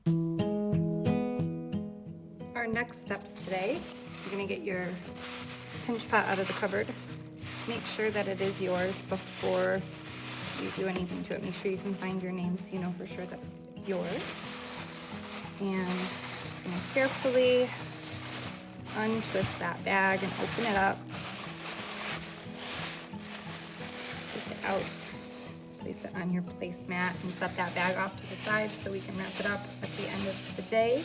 Our next steps today, you're gonna get your pinch pot out of the cupboard. Make sure that it is yours before you do anything to it. Make sure you can find your name so you know for sure that it's yours. And just gonna carefully untwist that bag and open it up. Take it out, place it on your placemat and set that bag off to the side so we can wrap it up at the end of the day.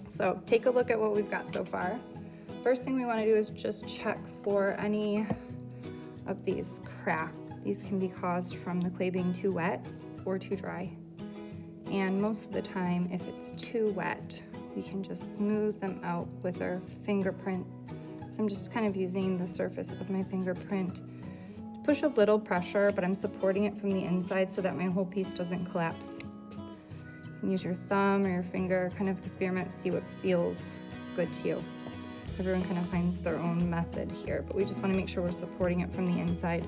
So take a look at what we've got so far. First thing we want to do is just check for any of these cracks. These can be caused from the clay being too wet or too dry. And most of the time, if it's too wet, we can just smooth them out with our fingerprint. So I'm just kind of using the surface of my fingerprint to push a little pressure, but I'm supporting it from the inside so that my whole piece doesn't collapse. You can use your thumb or your finger, kind of experiment, see what feels good to you. Everyone kind of finds their own method here, but we just want to make sure we're supporting it from the inside.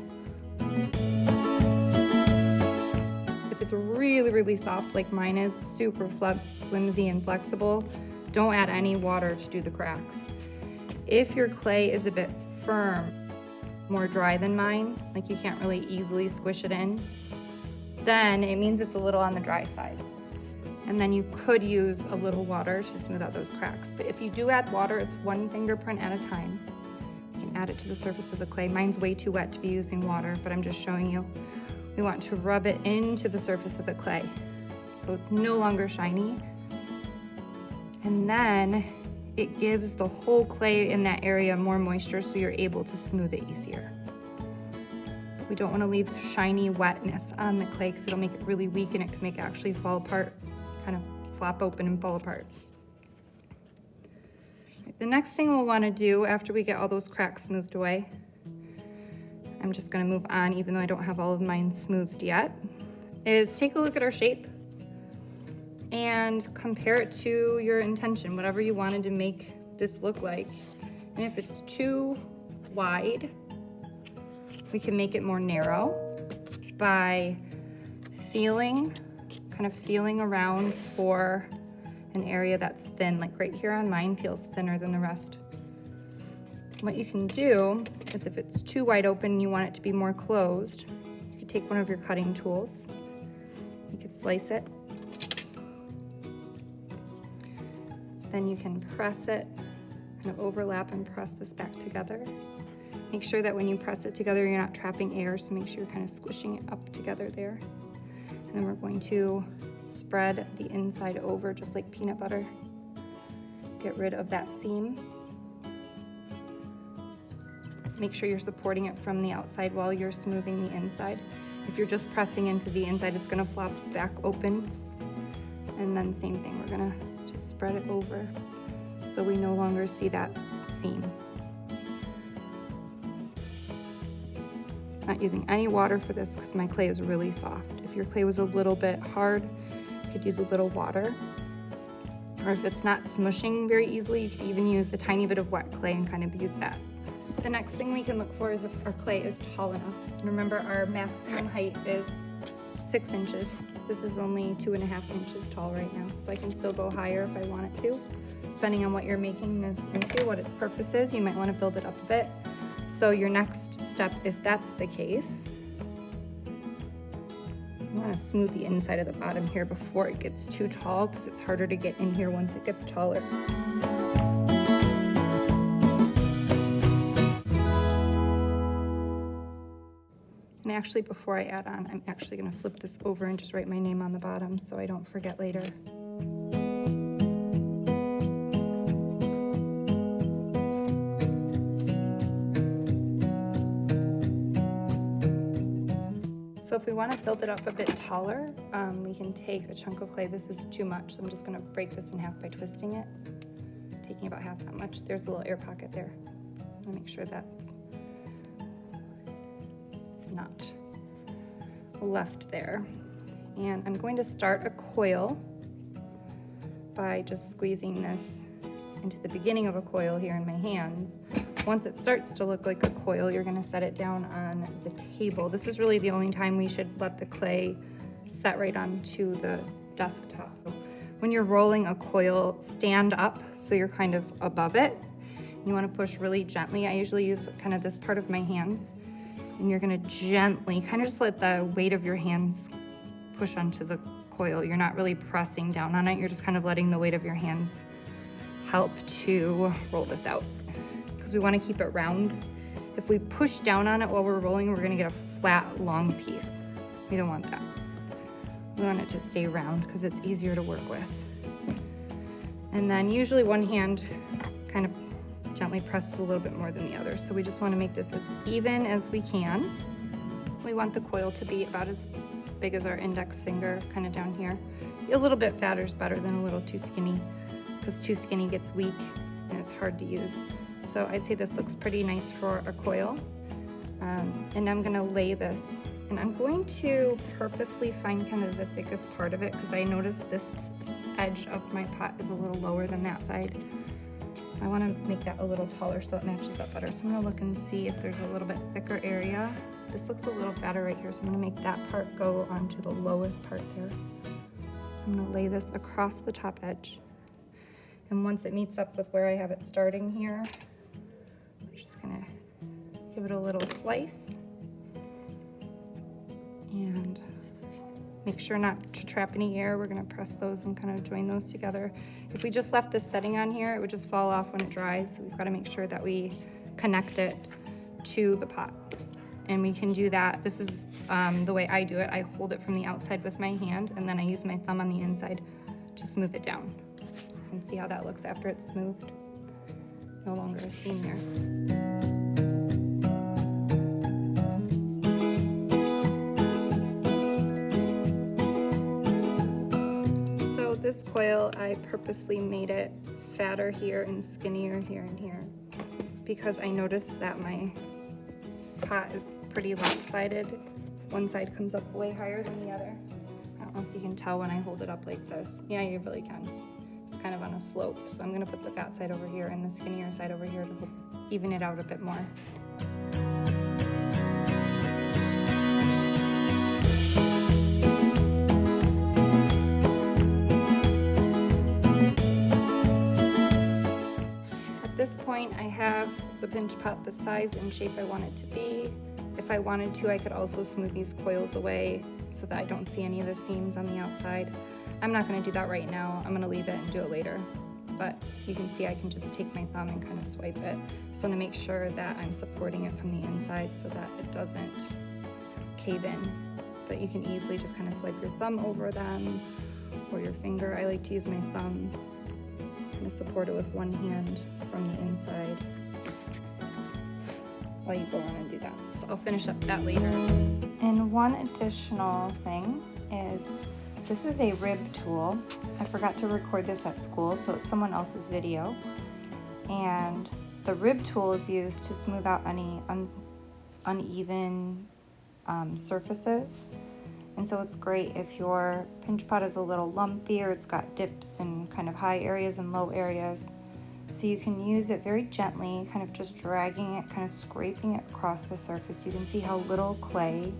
If it's really, really soft like mine is, super flimsy and flexible, don't add any water to do the cracks. If your clay is a bit firm, more dry than mine, like you can't really easily squish it in, then it means it's a little on the dry side. And then you could use a little water to smooth out those cracks. But if you do add water, it's one fingerprint at a time. You can add it to the surface of the clay. Mine's way too wet to be using water, but I'm just showing you. We want to rub it into the surface of the clay so it's no longer shiny. And then it gives the whole clay in that area more moisture so you're able to smooth it easier. We don't want to leave shiny wetness on the clay because it'll make it really weak and it can make it actually fall apart, kind of flop open and fall apart. The next thing we'll want to do after we get all those cracks smoothed away, I'm just going to move on even though I don't have all of mine smoothed yet, is take a look at our shape and compare it to your intention, whatever you wanted to make this look like. And if it's too wide, we can make it more narrow by kind of feeling around for an area that's thin, like right here on mine feels thinner than the rest. What you can do is if it's too wide open and you want it to be more closed, you could take one of your cutting tools, you could slice it, then you can press it, kind of overlap and press this back together. Make sure that when you press it together, you're not trapping air, so make sure you're kind of squishing it up together there. And then we're going to spread the inside over just like peanut butter. Get rid of that seam. Make sure you're supporting it from the outside while you're smoothing the inside. If you're just pressing into the inside, it's gonna flop back open. And then same thing, we're gonna just spread it over so we no longer see that seam. Not using any water for this because my clay is really soft. If your clay was a little bit hard, you could use a little water. Or if it's not smushing very easily, you could even use a tiny bit of wet clay and kind of use that. The next thing we can look for is if our clay is tall enough. And remember, our maximum height is 6 inches. This is only 2.5 inches tall right now, so I can still go higher if I want it to. Depending on what you're making this into, what its purpose is, you might want to build it up a bit. So your next step, if that's the case, you want to smooth the inside of the bottom here before it gets too tall because it's harder to get in here once it gets taller. And actually, before I add on, I'm actually going to flip this over and just write my name on the bottom so I don't forget later. So if we want to build it up a bit taller, we can take a chunk of clay. This is too much, so I'm just going to break this in half by twisting it, taking about half that much. There's a little air pocket there. I'm going to make sure that's not left there. And I'm going to start a coil by just squeezing this into the beginning of a coil here in my hands. Once it starts to look like a coil, you're going to set it down on the table. This is really the only time we should let the clay set right onto the desktop. When you're rolling a coil, stand up so you're kind of above it. You want to push really gently. I usually use kind of this part of my hands, and you're going to gently kind of just let the weight of your hands push onto the coil. You're not really pressing down on it. You're just kind of letting the weight of your hands help to roll this out, because we want to keep it round. If we push down on it while we're rolling, we're going to get a flat, long piece. We don't want that. We want it to stay round because it's easier to work with. And then usually one hand kind of gently presses a little bit more than the other. So we just want to make this as even as we can. We want the coil to be about as big as our index finger, kind of down here. A little bit fatter is better than a little too skinny, because too skinny gets weak and it's hard to use. So I'd say this looks pretty nice for a coil. And I'm gonna lay this, and I'm going to purposely find kind of the thickest part of it, because I noticed this edge of my pot is a little lower than that side. So I wanna make that a little taller so it matches up better. So I'm gonna look and see if there's a little bit thicker area. This looks a little fatter right here, so I'm gonna make that part go onto the lowest part there. I'm gonna lay this across the top edge. And once it meets up with where I have it starting here, I'm just gonna give it a little slice and make sure not to trap any air. We're gonna press those and kind of join those together. If we just left this setting on here, it would just fall off when it dries. So we've gotta make sure that we connect it to the pot. And we can do that. This is the way I do it. I hold it from the outside with my hand, and then I use my thumb on the inside to smooth it down. You can see how that looks after it's smoothed. No longer a seam there. This coil, I purposely made it fatter here and skinnier here and here, because I noticed that my pot is pretty lopsided. One side comes up way higher than the other. I don't know if you can tell when I hold it up like this. Yeah, you really can. It's kind of on a slope. So I'm gonna put the fat side over here and the skinnier side over here to even it out a bit more. At this point, I have the pinch pot the size and shape I want it to be. If I wanted to, I could also smooth these coils away so that I don't see any of the seams on the outside. I'm not gonna do that right now. I'm gonna leave it and do it later. But you can see I can just take my thumb and kind of swipe it. Just wanna make sure that I'm supporting it from the inside so that it doesn't cave in. But you can easily just kind of swipe your thumb over them or your finger. I like to use my thumb, kind of support it with one hand from the inside while you go on and do that. So I'll finish up that later. And one additional thing is, this is a rib tool. I forgot to record this at school, so it's someone else's video. And the rib tool is used to smooth out any uneven surfaces. And so it's great if your pinch pot is a little lumpy or it's got dips and kind of high areas and low areas. So you can use it very gently, kind of just dragging it, kind of scraping it across the surface. You can see how little clay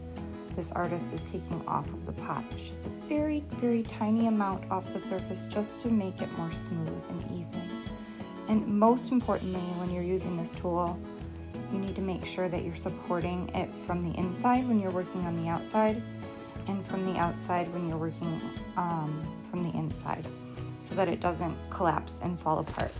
this artist is taking off of the pot. It's just a very, very tiny amount off the surface just to make it more smooth and even. And most importantly, when you're using this tool, you need to make sure that you're supporting it from the inside when you're working on the outside, and from the outside when you're working from the inside, so that it doesn't collapse and fall apart.